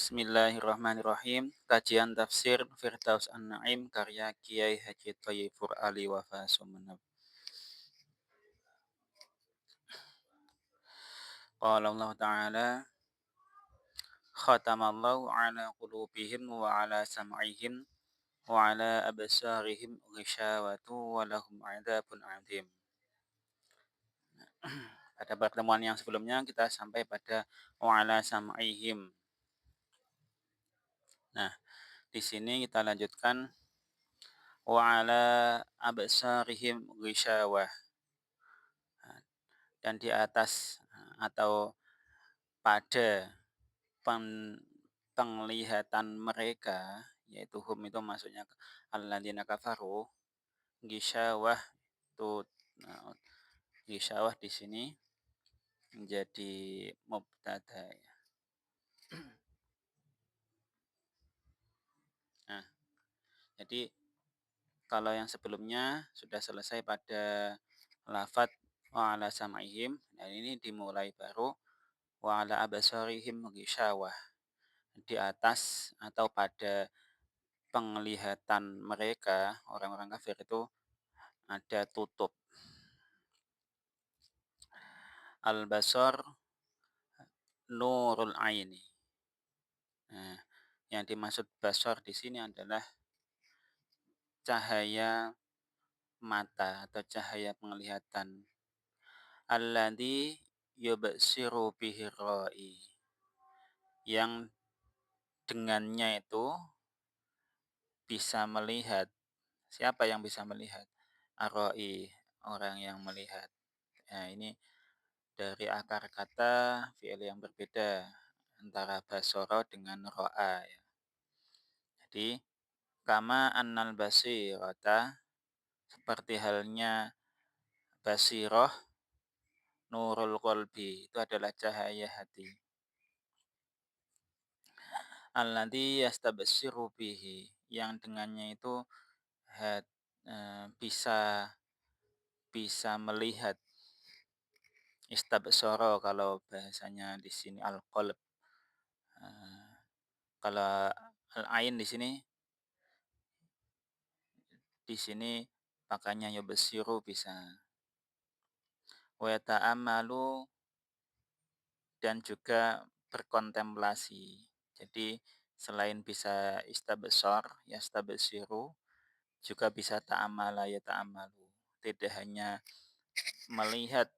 Bismillahirrahmanirrahim. Kajian tafsir Firdaus An-Naim karya Kiai Haji Thayyibur Ali Wafa Sumeneb. Qala Allah Ta'ala khatamallahu ala qulubihim wa ala sam'ihim wa ala absarihim ghishawatu wa lahum 'adzabun 'adzim. Pada pertemuan yang sebelumnya kita sampai pada wa ala sam'ihim. Nah, di sini kita lanjutkan wa ala absarihim ghishawah. Dan di atas atau pada penglihatan mereka, yaitu hum itu maksudnya alladzina kafaru, gisyawah itu gisyawah di sini menjadi mubtada ya. Nah, jadi kalau yang sebelumnya sudah selesai pada lafadz wa ala sam'ihim, dan ini dimulai baru wa ala absarihim ghishawah, di atas atau pada penglihatan mereka orang-orang kafir itu ada tutup. Al-basar nurul aini. Nah, yang dimaksud basar di sini adalah cahaya mata atau cahaya penglihatan. Alladzi yubsiru bihi ra'i, yang dengannya itu bisa melihat. Siapa yang bisa melihat? Ar-ra'i, orang yang melihat. Nah, ini dari akar kata fi'il yang berbeda antara basara dengan ro'a ya. Jadi kama annal basirata, seperti halnya basiroh, nurul qalbi, itu adalah cahaya hati. Alladzi yastabsiru bihi, yang dengannya itu bisa melihat. Istabsara kalau bahasanya di sini al-qalb. Kalau al-ain di sini makanya yubsiru bisa. Wa yata'ammalu, dan juga berkontemplasi. Jadi selain bisa istabsar, yastabsiru, juga bisa ta'amala, ya ta'amalu. Tidak hanya melihat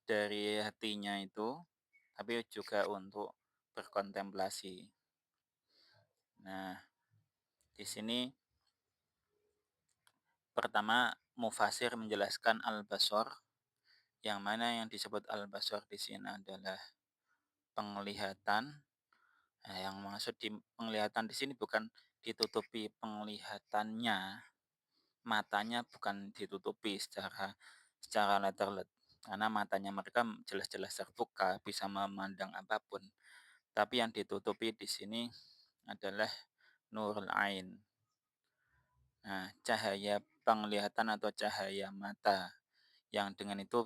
dari hatinya itu, tapi juga untuk berkontemplasi. Nah, di sini pertama mufasir menjelaskan al-basar, yang mana yang disebut al-basar di sini adalah penglihatan. Nah, yang maksud di penglihatan di sini bukan ditutupi penglihatannya, matanya bukan ditutupi secara letterlet, karena matanya mereka jelas-jelas terbuka, bisa memandang apapun. Tapi yang ditutupi di sini adalah nurul ain. Nah, cahaya penglihatan atau cahaya mata, yang dengan itu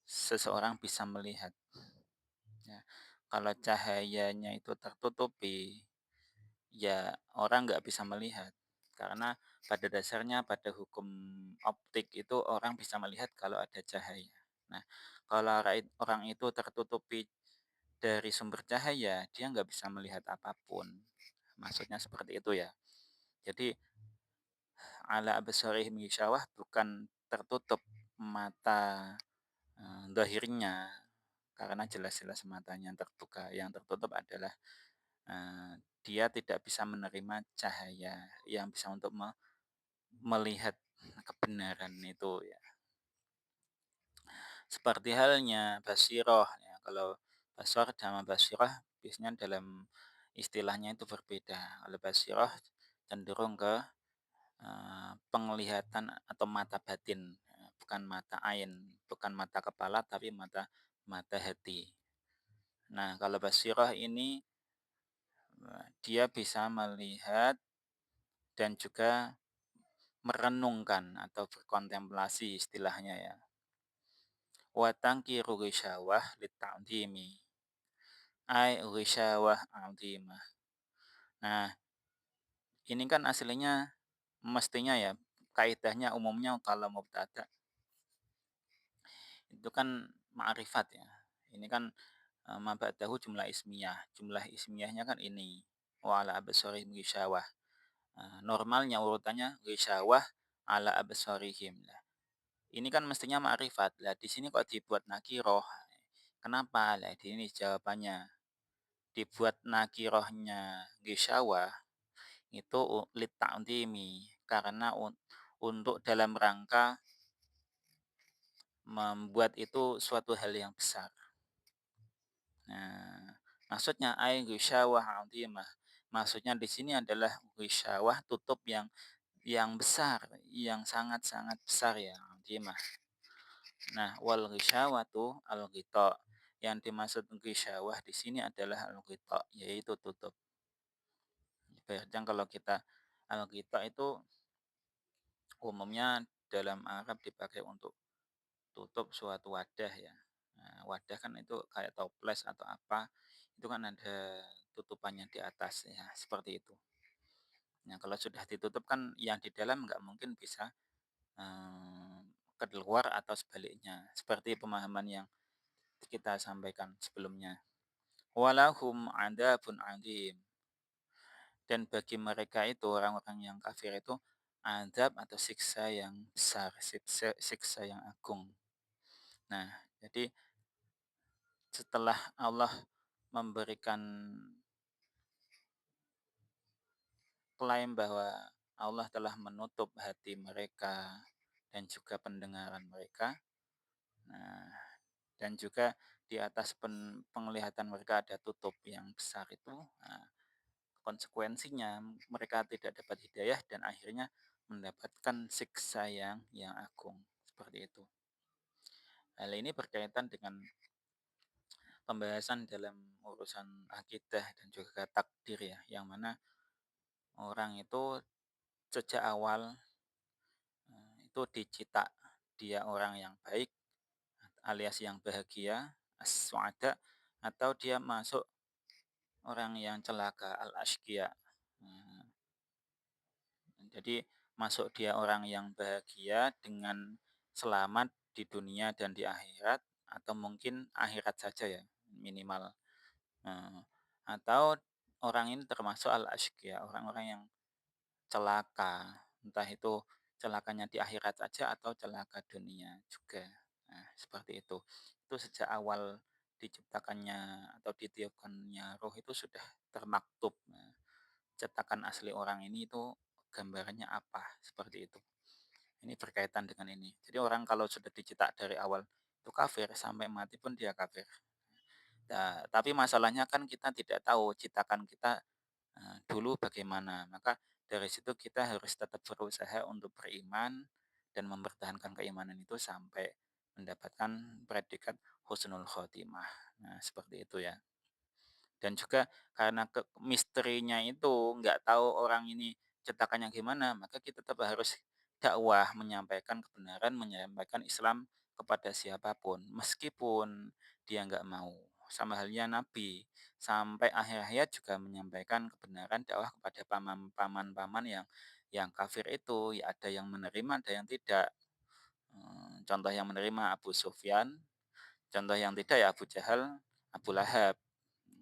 seseorang bisa melihat. Ya, kalau cahayanya itu tertutupi, ya orang nggak bisa melihat. Karena pada dasarnya pada hukum optik itu orang bisa melihat kalau ada cahaya. Nah, kalau orang itu tertutupi dari sumber cahaya, dia nggak bisa melihat apapun. Maksudnya seperti itu ya. Jadi ala absarihim ghishawah bukan tertutup mata zahirnya, karena jelas-jelas matanya terbuka. Yang tertutup adalah dia tidak bisa menerima cahaya yang bisa untuk melihat kebenaran itu ya. Seperti halnya basiroh ya, kalau basar sama basiroh biasanya dalam istilahnya itu berbeda. Kalau basiroh cenderung ke penglihatan atau mata batin, bukan mata ain, bukan mata kepala tapi mata hati. Nah, kalau basiroh ini dia bisa melihat dan juga merenungkan atau berkontemplasi istilahnya ya. Wa tangkiru syawah lita'dimi, ay ghisyawah 'azimah. Nah, ini kan aslinya mestinya ya, kaidahnya umumnya kalau mubtada itu kan ma'rifat ya. Ini kan, ma ba'dahu jumlah ismiyah. Jumlah ismiyahnya kan ini, wa ala absarihim ghisyawah. Normalnya urutannya ghisyawah ala absarihim. Lah, ini kan mestinya ma'rifat. Lah di sini kok dibuat nakiroh. Kenapa? Lah di ini jawabannya. Dibuat nakirohnya ghisyawah itu lit ta'dhimi karena untuk dalam rangka membuat itu suatu hal yang besar. Nah, maksudnya ay ghisyawah 'azimah. Maksudnya di sini adalah ghisyawah tutup yang besar, yang sangat-sangat besar ya, 'azimah. Nah, wal ghisyawatu al-ghita. Yang dimaksud ghisyawah di sini adalah al-ghita, yaitu tutup. Ibaratnya kalau kita al-ghita itu umumnya dalam Arab dipakai untuk tutup suatu wadah ya. Nah, wadah kan itu kayak toples atau apa, itu kan ada tutupannya di atas ya, seperti itu. Nah, kalau sudah ditutup kan yang di dalam nggak mungkin bisa keluar atau sebaliknya. Seperti pemahaman yang kita sampaikan sebelumnya. Walahum adabun adzim. Dan bagi mereka itu orang-orang yang kafir itu adab atau siksa yang besar, siksa yang agung. Nah, jadi setelah Allah memberikan klaim bahwa Allah telah menutup hati mereka dan juga pendengaran mereka, nah, dan juga di atas penglihatan mereka ada tutup yang besar itu, nah, konsekuensinya mereka tidak dapat hidayah dan akhirnya mendapatkan siksa yang agung, seperti itu. Hal ini berkaitan dengan pembahasan dalam urusan akidah dan juga takdir ya, yang mana orang itu sejak awal itu dicita dia orang yang baik alias yang bahagia, as-suada, atau dia masuk orang yang celaka, al-ashqiya. Nah, jadi masuk dia orang yang bahagia dengan selamat di dunia dan di akhirat, atau mungkin akhirat saja ya minimal. Atau orang ini termasuk al-ashqiya, orang-orang yang celaka, entah itu celakanya di akhirat saja atau celaka dunia juga. Nah, seperti itu. Itu sejak awal diciptakannya atau ditiupkannya roh itu sudah termaktub. Nah, cetakan asli orang ini itu gambarannya apa, seperti itu. Ini berkaitan dengan ini. Jadi orang kalau sudah dicetak dari awal itu kafir, sampai mati pun dia kafir. Nah, tapi masalahnya kan kita tidak tahu citakan kita dulu bagaimana. Maka dari situ kita harus tetap berusaha untuk beriman dan mempertahankan keimanan itu sampai mendapatkan predikat husnul khotimah. Nah, seperti itu ya. Dan juga karena misterinya itu nggak tahu orang ini cetakannya gimana, maka kita tetap harus dakwah, menyampaikan kebenaran, menyampaikan Islam kepada siapapun, meskipun dia nggak mau. Sama halnya Nabi, sampai akhir hayat juga menyampaikan kebenaran dakwah kepada paman-paman yang kafir itu, ya ada yang menerima, ada yang tidak. Contoh yang menerima Abu Sufyan, contoh yang tidak ya Abu Jahal, Abu Lahab.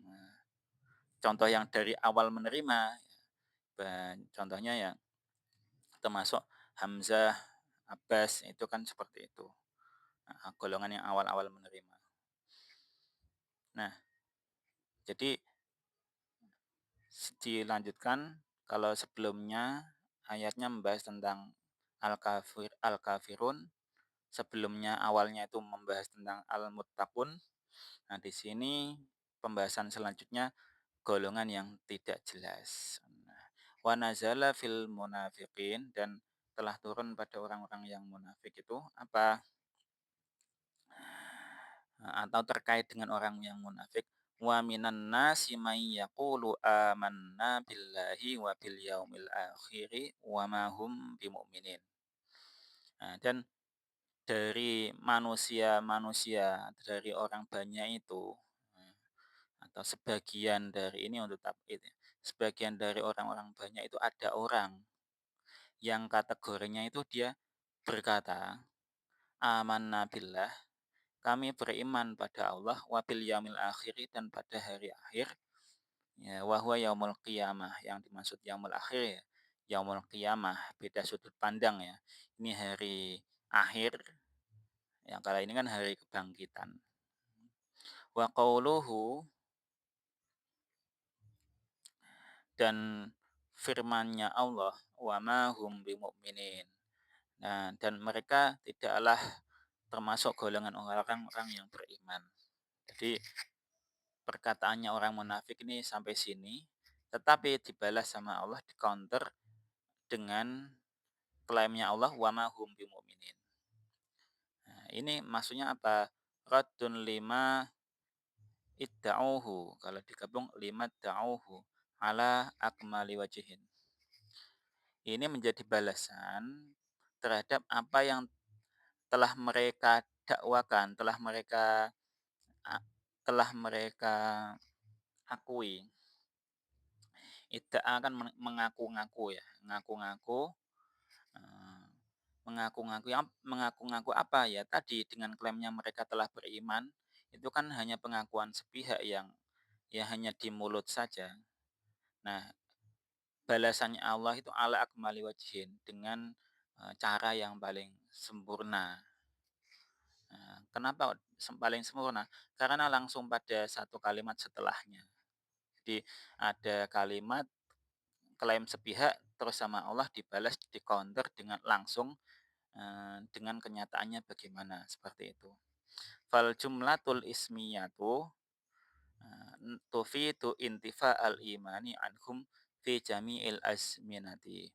Nah, contoh yang dari awal menerima, contohnya ya termasuk Hamzah, Abbas, itu kan seperti itu. Nah, golongan yang awal-awal menerima. Nah, jadi dilanjutkan kalau sebelumnya ayatnya membahas tentang al-kafirun, sebelumnya awalnya itu membahas tentang al-muttaqun. Nah, di sini pembahasan selanjutnya golongan yang tidak jelas. Nah, wa nazala fil munafiqin, dan telah turun pada orang-orang yang munafik itu apa? Atau terkait dengan orang yang munafik, wa minan nasi may yaqulu amanna billahi wa bil yaumil akhiri wa ma hum bimumin. Nah, dan dari manusia-manusia, dari orang banyak itu, atau sebagian dari ini untuk tab'id ya, sebagian dari orang-orang banyak itu ada orang yang kategorinya itu dia berkata, "Amanna billah," kami beriman pada Allah, wa bil yaumil akhir dan pada hari akhir, ya wa huwa yaumul qiyamah, yang dimaksud yaumul akhir ya, yaumul qiyamah, beda sudut pandang ya. Ini hari akhir, yang kala ini kan hari kebangkitan. Wa qauluhu, dan firman-Nya Allah, wa ma hum bimumin. Nah, dan mereka tidaklah termasuk golongan orang-orang yang beriman. Jadi perkataannya orang munafik ini sampai sini, tetapi dibalas sama Allah, di counter dengan klaimnya Allah, wa ma hum bimumin. Nah, ini maksudnya apa? Raddun lima idda'uhu, kalau digabung lima idda'uhu ala akmali wajihin. Ini menjadi balasan terhadap apa yang telah mereka dakwakan, a telah mereka akui. Idda'a kan mengaku-ngaku ya, ngaku-ngaku, eee, mengaku-ngaku apa ya, tadi dengan klaimnya mereka telah beriman, itu kan hanya pengakuan sepihak yang ya hanya di mulut saja. Nah, balasannya Allah itu ala akmali wajhin, dengan, cara yang paling sempurna. Kenapa paling sempurna? Karena langsung pada satu kalimat setelahnya. Jadi ada kalimat klaim sepihak, terus sama Allah dibalas, di-counter dengan langsung, dengan kenyataannya bagaimana, seperti itu. Fal jumlatul ismiyatu, tufidu al imani anhum fi jami'il azminati.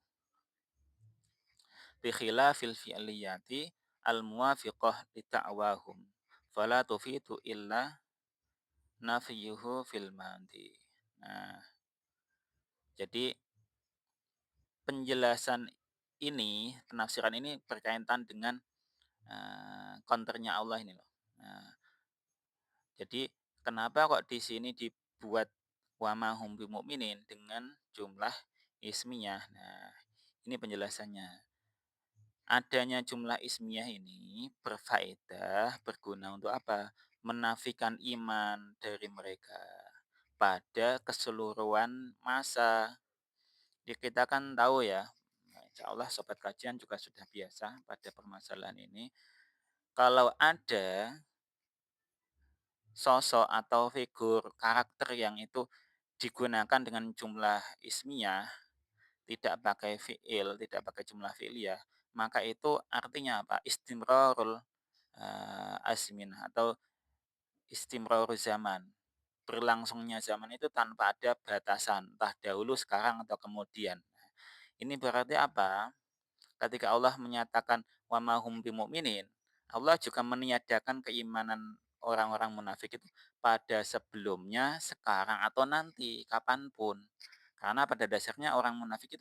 Bi khilafil fi'liyati al muwafiqah li ta'wahum. Fala tufidu illa nafiyuhu fil madi. Nah, jadi penjelasan ini, penafsiran ini berkaitan dengan, counter-nya Allah ini loh. Nah, jadi kenapa kok di sini dibuat wa ma hum bimumin dengan jumlah ismiyah. Nah, ini penjelasannya. Adanya jumlah ismiyah ini berfaedah, berguna untuk apa? Menafikan iman dari mereka pada keseluruhan masa. Jadi kita kan tahu ya, insya Allah sobat kajian juga sudah biasa pada permasalahan ini. Kalau ada sosok atau figur karakter yang itu digunakan dengan jumlah ismiyah, tidak pakai fiil, tidak pakai jumlah fi'liyah, maka itu artinya apa? Istimrarul azminah atau istimrarul zaman. Berlangsungnya zaman itu tanpa ada batasan, entah dahulu, sekarang, atau kemudian. Ini berarti apa? Ketika Allah menyatakan wa ma hum bimumin, Allah juga meniadakan keimanan orang-orang munafik itu pada sebelumnya, sekarang, atau nanti, kapanpun. Karena pada dasarnya orang munafik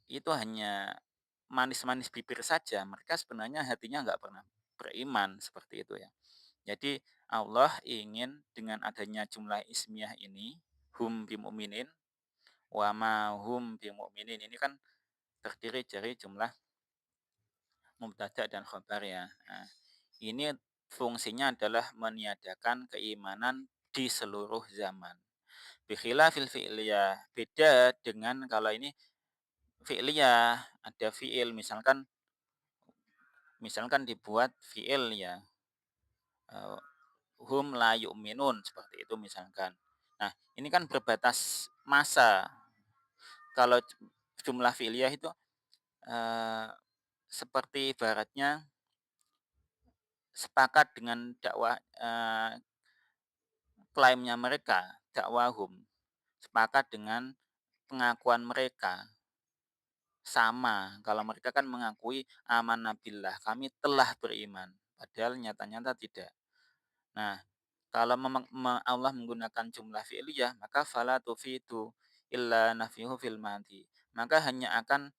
itu hanya manis-manis bibir saja. Mereka sebenarnya hatinya nggak pernah beriman, seperti itu ya. Jadi Allah ingin dengan adanya jumlah ismiyah ini, hum bimuminin, wa ma hum bimuminin, ini kan terdiri dari jumlah mubtada dan khobar ya. Nah, ini fungsinya adalah meniadakan keimanan di seluruh zaman. Bikhilafil fi'liyah, beda dengan kalau ini fi'liyah, ada fi'il, misalkan dibuat fi'il ya, eee, hum la yu'minun, seperti itu misalkan. Nah, ini kan berbatas masa. Kalau jumlah fi'liyah itu, eee, seperti ibaratnya sepakat dengan dakwah, klaimnya mereka, dakwahum, sepakat dengan pengakuan mereka. Sama, kalau mereka kan mengakui amanna billah, kami telah beriman, padahal nyata-nyata tidak. Nah, kalau Allah menggunakan jumlah fi'liyah, maka fala tufidu illa nafihu fil madi. Maka hanya akan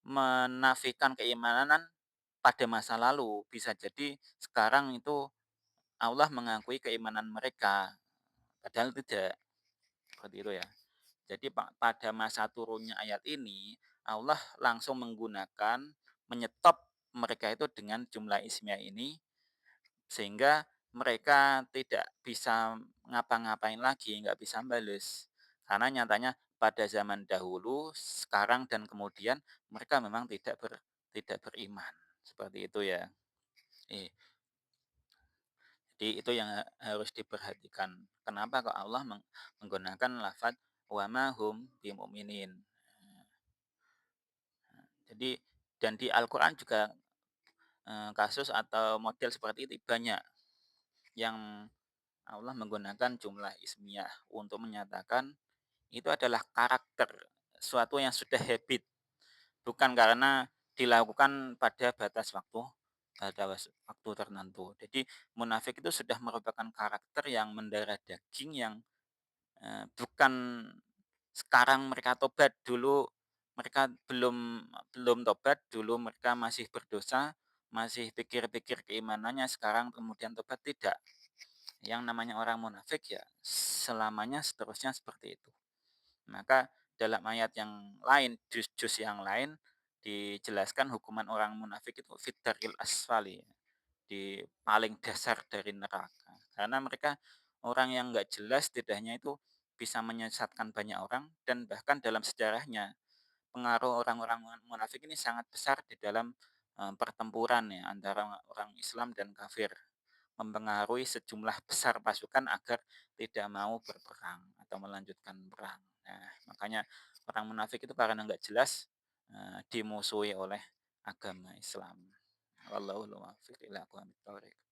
menafikan keimanan pada masa lalu. Bisa jadi sekarang itu Allah mengakui keimanan mereka padahal tidak, seperti itu ya. Jadi pada masa turunnya ayat ini, Allah langsung menggunakan, menyetop mereka itu dengan jumlah ismiyah ini, sehingga mereka tidak bisa ngapa-ngapain lagi, nggak bisa bales. Karena nyatanya pada zaman dahulu, sekarang dan kemudian mereka memang tidak beriman. Seperti itu ya. Eh, jadi itu yang harus diperhatikan. Kenapa kok Allah menggunakan lafaz wa ma hum bimumin. Jadi dan di Al-Qur'an juga, kasus atau model seperti itu banyak, yang Allah menggunakan jumlah ismiyah untuk menyatakan itu adalah karakter, suatu yang sudah habit, bukan karena dilakukan pada batas waktu, pada waktu tertentu. Jadi munafik itu sudah merupakan karakter yang mendarah daging yang, bukan sekarang mereka tobat, dulu mereka belum belum tobat, dulu mereka masih berdosa, masih pikir-pikir keimanannya, sekarang kemudian tobat, tidak. Yang namanya orang munafik ya selamanya seterusnya seperti itu. Maka dalam ayat yang lain, juz-juz yang lain dijelaskan hukuman orang munafik itu fit asfali, di paling dasar dari neraka. Karena mereka orang yang nggak jelas, tidak hanya itu bisa menyesatkan banyak orang, dan bahkan dalam sejarahnya pengaruh orang-orang munafik ini sangat besar di dalam pertempuran ya antara orang Islam dan kafir, mempengaruhi sejumlah besar pasukan agar tidak mau berperang atau melanjutkan perang. Nah, makanya orang munafik itu karena nggak jelas, dimusuhi oleh agama Islam. Wallahu a'lam bishawab.